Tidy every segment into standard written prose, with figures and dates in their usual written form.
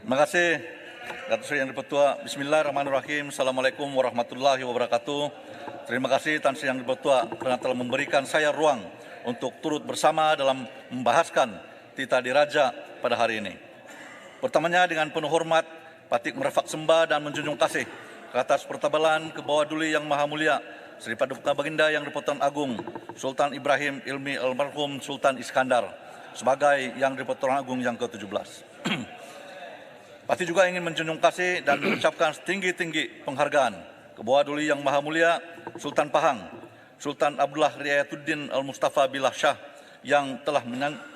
Terima kasih, Datuk Seri Yang Dipertua. Bismillahirrahmanirrahim. Assalamualaikum warahmatullahi wabarakatuh. Terima kasih Tan Sri Yang Dipertua kerana telah memberikan saya ruang untuk turut bersama dalam membahaskan Tita Diraja pada hari ini. Pertamanya dengan penuh hormat, patik merafak sembah dan menjunjung kasih ke atas pertabalan ke bawah duli Yang Maha Mulia Seri Paduka Baginda Yang Dipertuan Agung Sultan Ibrahim Ilmi Almarhum Sultan Iskandar sebagai Yang Dipertuan Agung yang ke-17. Pasti juga ingin menjunjung kasih dan mengucapkan setinggi-tinggi penghargaan ke bawah duli Yang Maha Mulia Sultan Pahang Sultan Abdullah Riayatuddin Al-Mustafa Billah Shah yang telah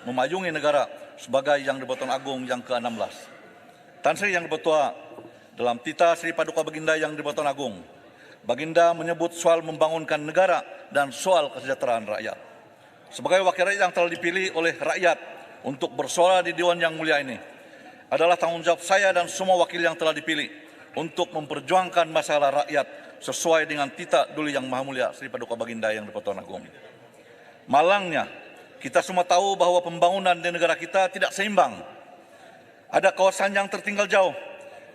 memayungi negara sebagai Yang Dipertuan Agung yang ke-16. Tan Sri Yang Dipertua, dalam Tita Seri Paduka Baginda Yang Dipertuan Agung, Baginda menyebut soal membangunkan negara dan soal kesejahteraan rakyat. Sebagai wakil rakyat yang telah dipilih oleh rakyat untuk bersuara di Dewan Yang Mulia ini, adalah tanggung jawab saya dan semua wakil yang telah dipilih untuk memperjuangkan masalah rakyat sesuai dengan Tita Duli Yang Maha Mulia Seri Paduka Baginda Yang Dipertuan Agung. Malangnya, kita semua tahu bahwa pembangunan di negara kita tidak seimbang. Ada kawasan yang tertinggal jauh,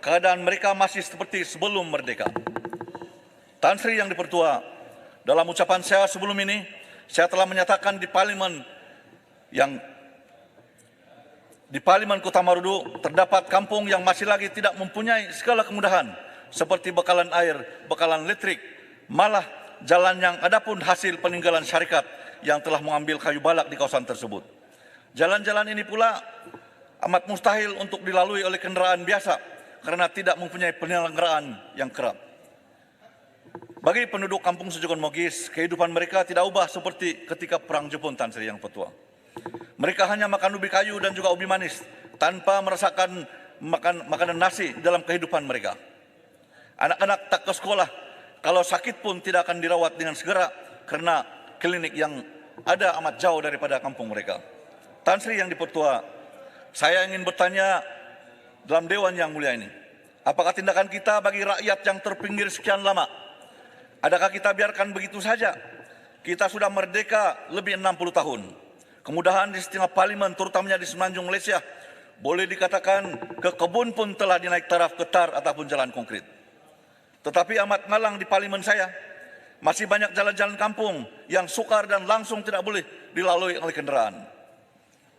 keadaan mereka masih seperti sebelum merdeka. Tan Sri Yang Dipertua, dalam ucapan saya sebelum ini, saya telah menyatakan di Parlimen Kota Marudu terdapat kampung yang masih lagi tidak mempunyai segala kemudahan seperti bekalan air, bekalan listrik, malah jalan yang ada pun hasil peninggalan syarikat yang telah mengambil kayu balak di kawasan tersebut. Jalan-jalan ini pula amat mustahil untuk dilalui oleh kendaraan biasa karena tidak mempunyai penyelenggaraan yang kerap. Bagi penduduk kampung Sejogon Mogis, kehidupan mereka tidak ubah seperti ketika Perang Jepun, Tan Sri Yang Dipertua. Mereka hanya makan ubi kayu dan juga ubi manis tanpa merasakan makanan nasi dalam kehidupan mereka. Anak-anak tak ke sekolah, kalau sakit pun tidak akan dirawat dengan segera karena klinik yang ada amat jauh daripada kampung mereka. Tan Sri Yang Dipertua, saya ingin bertanya dalam Dewan Yang Mulia ini, apakah tindakan kita bagi rakyat yang terpinggir sekian lama? Adakah kita biarkan begitu saja? Kita sudah merdeka lebih 60 tahun. Kemudahan di setengah parlimen, terutamanya di Semenanjung Malaysia, boleh dikatakan ke kebun pun telah dinaik taraf ke tar ataupun jalan konkret. Tetapi amat ngalang di parlimen saya, masih banyak jalan-jalan kampung yang sukar dan langsung tidak boleh dilalui oleh kendaraan.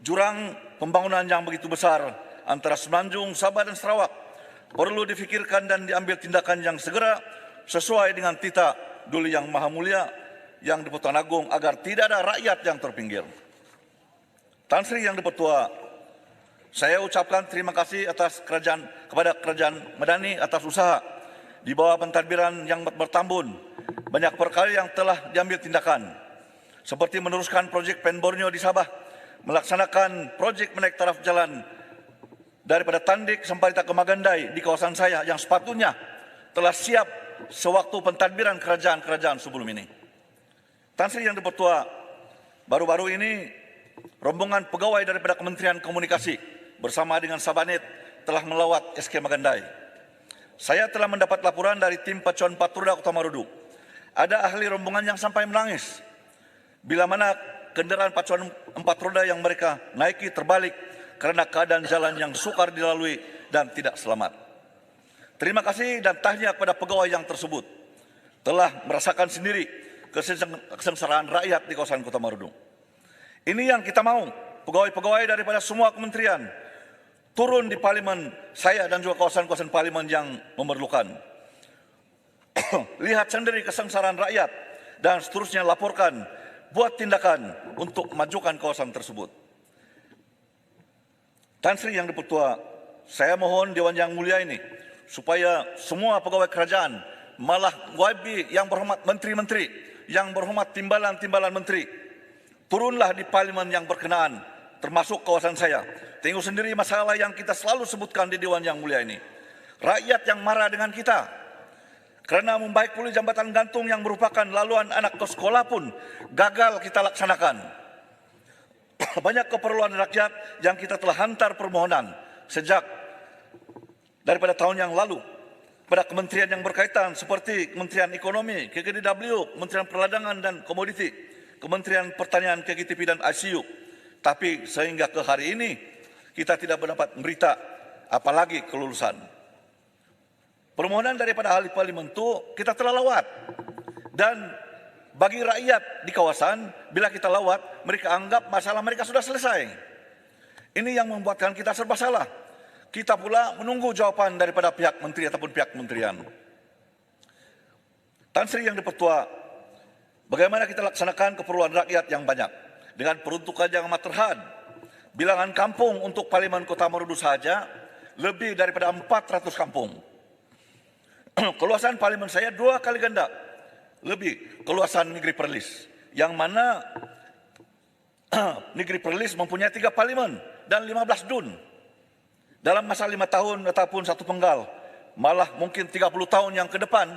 Jurang pembangunan yang begitu besar antara Semenanjung, Sabah dan Sarawak perlu difikirkan dan diambil tindakan yang segera sesuai dengan Tita Duli Yang Maha Mulia Yang Dipertuan Agung agar tidak ada rakyat yang terpinggir. Tan Sri Yang Dipertua, saya ucapkan terima kasih kepada Kerajaan Madani atas usaha di bawah pentadbiran yang bertambun. Banyak perkara yang telah diambil tindakan, seperti meneruskan projek Pen Borneo di Sabah, melaksanakan projek menaik taraf jalan daripada Tandik sampai ke Magandai di kawasan saya yang sepatutnya telah siap sewaktu pentadbiran kerajaan-kerajaan sebelum ini. Tan Sri Yang Dipertua, baru-baru ini rombongan pegawai daripada Kementerian Komunikasi bersama dengan Sabanet telah melawat SK Magandai. Saya telah mendapat laporan dari tim Pacuan Patrunda Kota Marudu. Ada ahli rombongan yang sampai menangis bila mana kendaraan pacuan 4 roda yang mereka naiki terbalik karena keadaan jalan yang sukar dilalui dan tidak selamat. Terima kasih dan tahniah kepada pegawai yang tersebut telah merasakan sendiri kesengsaraan rakyat di kawasan Kota Marudu. Ini yang kita mau, pegawai-pegawai daripada semua kementerian turun di parlimen saya dan juga kawasan-kawasan parlimen yang memerlukan. Lihat sendiri kesengsaraan rakyat dan seterusnya laporkan, buat tindakan untuk memajukan kawasan tersebut. Tan Sri Yang Dipertua, saya mohon Dewan Yang Mulia ini supaya semua pegawai kerajaan, malah YB yang berhormat menteri-menteri, yang berhormat timbalan-timbalan menteri, turunlah di parlimen yang berkenaan, termasuk kawasan saya. Tengok sendiri masalah yang kita selalu sebutkan di Dewan Yang Mulia ini. Rakyat yang marah dengan kita kerana membaik pulih jambatan gantung yang merupakan laluan anak ke sekolah pun gagal kita laksanakan. Banyak keperluan rakyat yang kita telah hantar permohonan sejak daripada tahun yang lalu pada kementerian yang berkaitan seperti Kementerian Ekonomi, KKDW, Kementerian Perdagangan dan Komoditi, Kementerian Pertanian, KKTP dan ICU. Tapi sehingga ke hari ini kita tidak mendapat berita apalagi kelulusan. Permohonan daripada ahli parlimen itu kita telah lawat, dan bagi rakyat di kawasan, bila kita lawat, mereka anggap masalah mereka sudah selesai. Ini yang membuatkan kita serba salah. Kita pula menunggu jawaban daripada pihak menteri ataupun pihak kementerian. Tan Sri Yang Dipertua, bagaimana kita laksanakan keperluan rakyat yang banyak dengan peruntukan yang amat terhad. Bilangan kampung untuk Parlimen Kota Marudu saja lebih daripada 400 kampung. Keluasan parlimen saya 2 kali ganda lebih keluasan Negeri Perlis, yang mana Negeri Perlis mempunyai 3 parlimen dan 15 dun. Dalam masa 5 tahun ataupun 1 penggal, malah mungkin 30 tahun yang ke depan,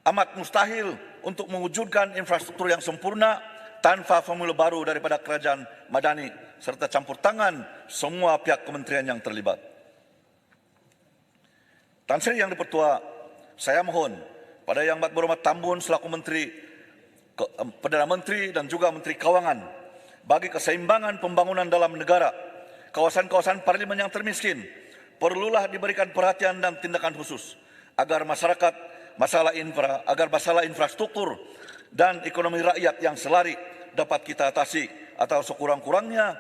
amat mustahil untuk mewujudkan infrastruktur yang sempurna tanpa formula baru daripada kerajaan madani serta campur tangan semua pihak kementerian yang terlibat. Tan Sri Yang Dipertua, saya mohon pada Yang Berhormat Tambun selaku Perdana Menteri dan juga Menteri Kawangan, bagi keseimbangan pembangunan dalam negara, kawasan-kawasan parlimen yang termiskin perlulah diberikan perhatian dan tindakan khusus agar masalah infrastruktur dan ekonomi rakyat yang selari dapat kita atasi, atau sekurang-kurangnya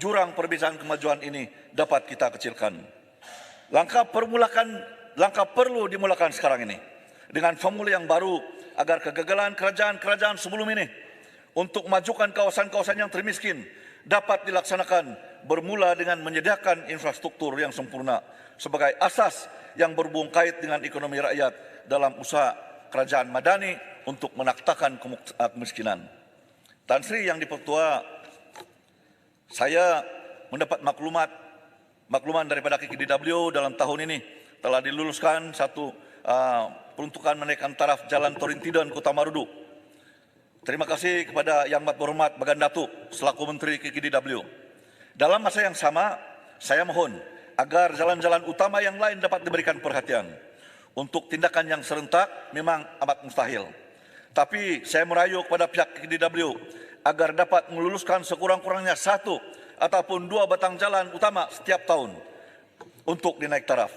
jurang perbezaan kemajuan ini dapat kita kecilkan. Langkah perlu dimulakan sekarang ini dengan formula yang baru agar kegagalan kerajaan-kerajaan sebelum ini untuk memajukan kawasan-kawasan yang termiskin dapat dilaksanakan, bermula dengan menyediakan infrastruktur yang sempurna sebagai asas yang berhubung kait dengan ekonomi rakyat dalam usaha kerajaan madani untuk menaktakan kemiskinan. Tan Sri Yang Dipertua, saya mendapat makluman daripada KKDW dalam tahun ini telah diluluskan satu peruntukan menaikkan taraf Jalan Torintidon Kota Marudu. Terima kasih kepada Yang Berhormat Bagan Datuk selaku Menteri KKDW. Dalam masa yang sama, saya mohon agar jalan-jalan utama yang lain dapat diberikan perhatian. Untuk tindakan yang serentak memang amat mustahil. Tapi saya merayu kepada pihak KKDW agar dapat meluluskan sekurang-kurangnya 1 ataupun 2 batang jalan utama setiap tahun untuk dinaik taraf.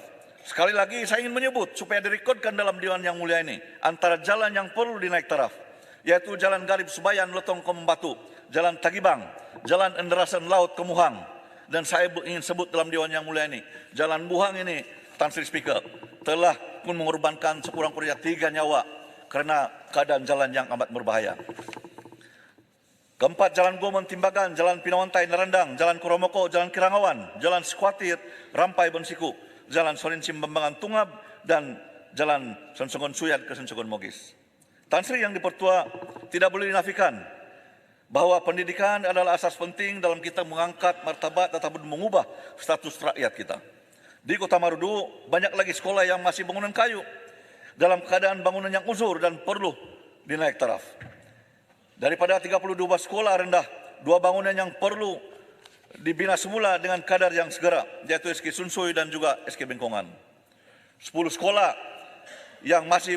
Sekali lagi saya ingin menyebut supaya direkodkan dalam Dewan Yang Mulia ini antara jalan yang perlu dinaik taraf, yaitu Jalan Garib Subayan Lotong ke Membatu, Jalan Tagibang, Jalan Enderasan Laut ke Muhang, dan saya ingin sebut dalam Dewan Yang Mulia ini, Jalan Muhang ini, Tan Sri Speaker, telah pun mengorbankan sekurang-kurangnya 3 nyawa kerana keadaan jalan yang amat berbahaya. Keempat, Jalan Gomon Timbagan, Jalan Pinawantai Narandang, Jalan Koromoko, Jalan Kirangawan, Jalan Sekuatir, Rampai Bonsiku, Jalan Sorinsim Bembangan Tungab, dan Jalan Sensongon Suyat ke Sensongon Mogis. Tan Sri Yang Dipertua, tidak boleh dinafikan bahawa pendidikan adalah asas penting dalam kita mengangkat martabat ataupun mengubah status rakyat kita. Di Kota Marudu, banyak lagi sekolah yang masih bangunan kayu dalam keadaan bangunan yang uzur dan perlu dinaik taraf. Daripada 32 sekolah rendah, 2 bangunan yang perlu dibina semula dengan kadar yang segera, yaitu SK Sunsui dan juga SK Bengkongan. 10 sekolah yang masih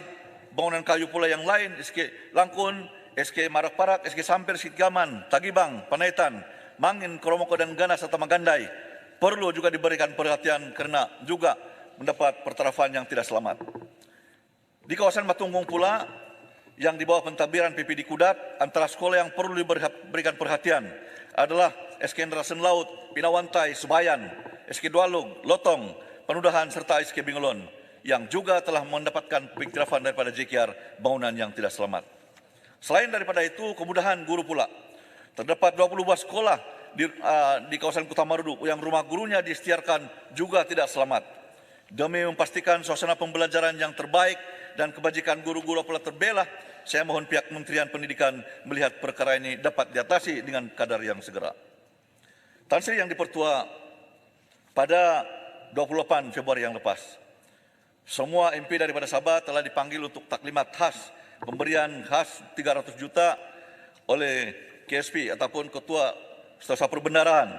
bangunan kayu pula yang lain, SK Langkun, SK Marak-Parak, SK Sampir, SK Gaman, Tagibang, Panaitan, Mangin, Koromoko dan Gana serta Magandai perlu juga diberikan perhatian kerana juga mendapat pertarafan yang tidak selamat. Di kawasan Matunggung pula yang di bawah pentadbiran PPD Kudat, antara sekolah yang perlu diberikan perhatian adalah SK Enderasan Laut, Pinawantai, Subayan, SK Dualug, Lotong, Penudahan serta SK Bingelon yang juga telah mendapatkan pengiktirafan daripada JKR bangunan yang tidak selamat. Selain daripada itu, kemudahan guru pula. Terdapat 20 buah sekolah di kawasan Kota Marudu yang rumah gurunya disetiarkan juga tidak selamat. Demi memastikan suasana pembelajaran yang terbaik dan kebajikan guru-guru pula terbelah, saya mohon pihak Kementerian Pendidikan melihat perkara ini dapat diatasi dengan kadar yang segera. Tan Sri Yang Dipertua, pada 28 Februari yang lepas, semua MP daripada Sabah telah dipanggil untuk taklimat khas pemberian khas 300 juta oleh KSP ataupun Ketua Setiausaha Perbendaharaan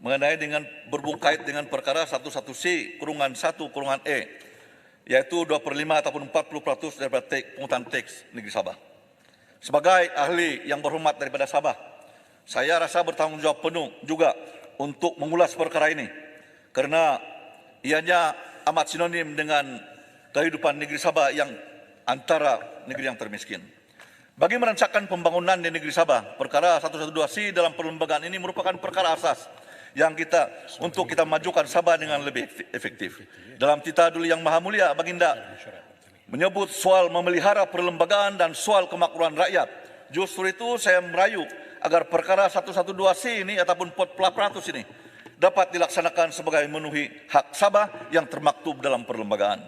mengenai dengan berhubung kait dengan perkara 11C-1-E, yaitu 2/5 ataupun 40% daripada pungutan teks negeri Sabah. Sebagai ahli yang berhormat daripada Sabah, saya rasa bertanggungjawab penuh juga untuk mengulas perkara ini kerana ianya amat sinonim dengan kehidupan negeri Sabah yang antara negeri yang termiskin. Bagi merancangkan pembangunan di negeri Sabah, perkara 112C dalam perlembagaan ini merupakan perkara asas yang untuk kita majukan Sabah dengan lebih efektif. Dalam titah Duli Yang Maha Mulia, Baginda menyebut soal memelihara perlembagaan dan soal kemakmuran rakyat. Justru itu saya merayu agar perkara 112C ini ataupun pot pelapratus ini dapat dilaksanakan sebagai memenuhi hak Sabah yang termaktub dalam perlembagaan.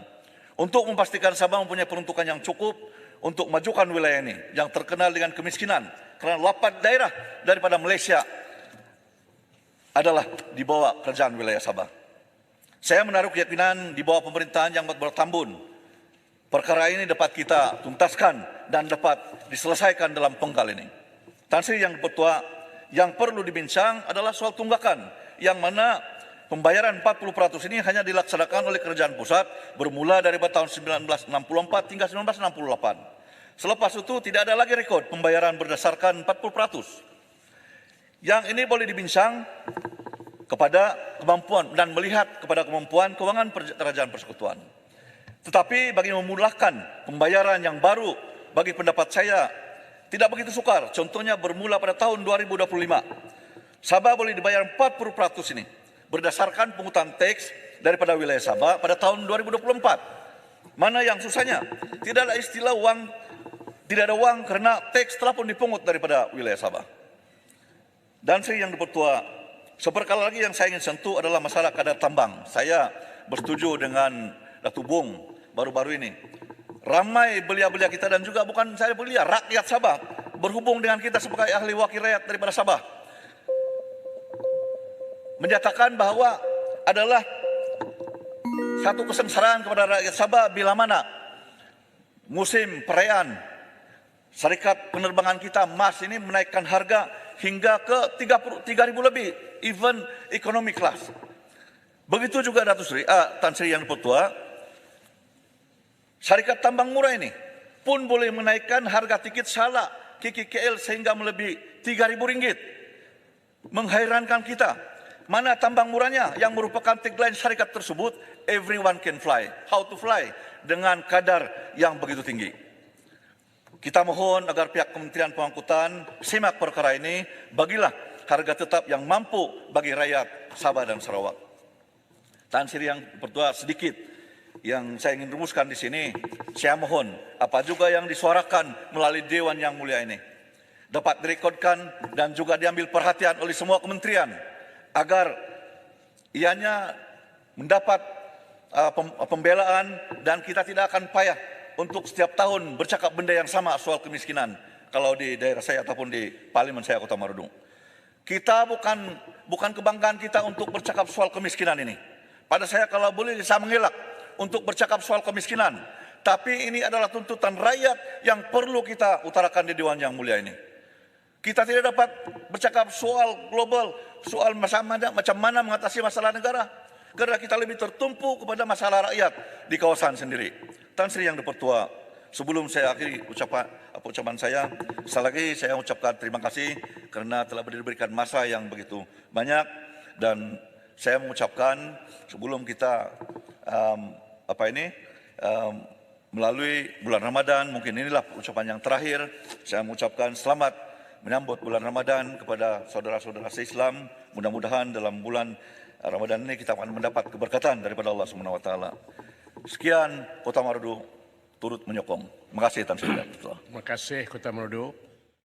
Untuk memastikan Sabah mempunyai peruntukan yang cukup untuk majukan wilayah ini yang terkenal dengan kemiskinan, kerana 8 daerah daripada Malaysia adalah di bawah kerajaan wilayah Sabah. Saya menaruh keyakinan di bawah pemerintahan yang bertambun, perkara ini dapat kita tuntaskan dan dapat diselesaikan dalam penggal ini. Tan Sri Yang Bertuah, yang perlu dibincang adalah soal tunggakan, yang mana pembayaran 40% ini hanya dilaksanakan oleh kerajaan pusat bermula dari tahun 1964 hingga 1968. Selepas itu tidak ada lagi rekod pembayaran berdasarkan 40%. Yang ini boleh dibincang kepada kemampuan dan melihat kepada kemampuan keuangan kerajaan persekutuan. Tetapi bagi memudahkan pembayaran yang baru, bagi pendapat saya tidak begitu sukar. Contohnya bermula pada tahun 2025. Sabah boleh dibayar 40% ini berdasarkan pungutan teks daripada wilayah Sabah pada tahun 2024. Mana yang susahnya? Tidak ada istilah uang, tidak ada uang karena teks telah pun dipungut daripada wilayah Sabah. Dan Sri Yang Bertuah, seperkala lagi yang saya ingin sentuh adalah masalah kadar tambang. Saya bersetuju dengan Datuk Bung baru-baru ini. Ramai belia-belia kita dan juga bukan saya belia, rakyat Sabah berhubung dengan kita sebagai ahli wakil rakyat daripada Sabah, menyatakan bahawa adalah satu kesengsaraan kepada rakyat Sabah bila mana musim perayaan syarikat penerbangan kita MAS ini menaikkan harga hingga ke 3.000 lebih, even economy class. Begitu juga Tan Sri Yang Bertuah, syarikat tambang murah ini pun boleh menaikkan harga tiket salak KKL sehingga melebihi RM3.000. Menghairankan kita. Mana tambang murahnya yang merupakan tagline syarikat tersebut, everyone can fly. How to fly? Dengan kadar yang begitu tinggi. Kita mohon agar pihak Kementerian Pengangkutan simak perkara ini, bagilah harga tetap yang mampu bagi rakyat Sabah dan Sarawak. Tan Sri Yang Bertuah, sedikit yang saya ingin rumuskan di sini. Saya mohon apa juga yang disuarakan melalui Dewan Yang Mulia ini dapat direkodkan dan juga diambil perhatian oleh semua kementerian agar ianya mendapat pembelaan dan kita tidak akan payah untuk setiap tahun bercakap benda yang sama soal kemiskinan kalau di daerah saya ataupun di parlimen saya Kota Marudu. Kita bukan kebanggaan kita untuk bercakap soal kemiskinan ini. Pada saya kalau boleh saya mengelak untuk bercakap soal kemiskinan, tapi ini adalah tuntutan rakyat yang perlu kita utarakan di Dewan Yang Mulia ini. Kita tidak dapat bercakap soal global, soal macam mana mengatasi masalah negara, karena kita lebih tertumpu kepada masalah rakyat di kawasan sendiri. Tan Sri Yang Bertuah, sebelum saya akhiri ucapan saya, sekali lagi saya ucapkan terima kasih kerana telah diberikan masa yang begitu banyak, dan saya mengucapkan sebelum kita melalui bulan Ramadan, mungkin inilah ucapan yang terakhir, saya mengucapkan selamat menyambut bulan Ramadan kepada saudara-saudara se-Islam. Mudah-mudahan dalam bulan Ramadan ini kita akan mendapat keberkatan daripada Allah SWT. Sekian, Kota Marudu turut menyokong. Terima kasih, Tan Sri. Terima kasih, Kota Marudu.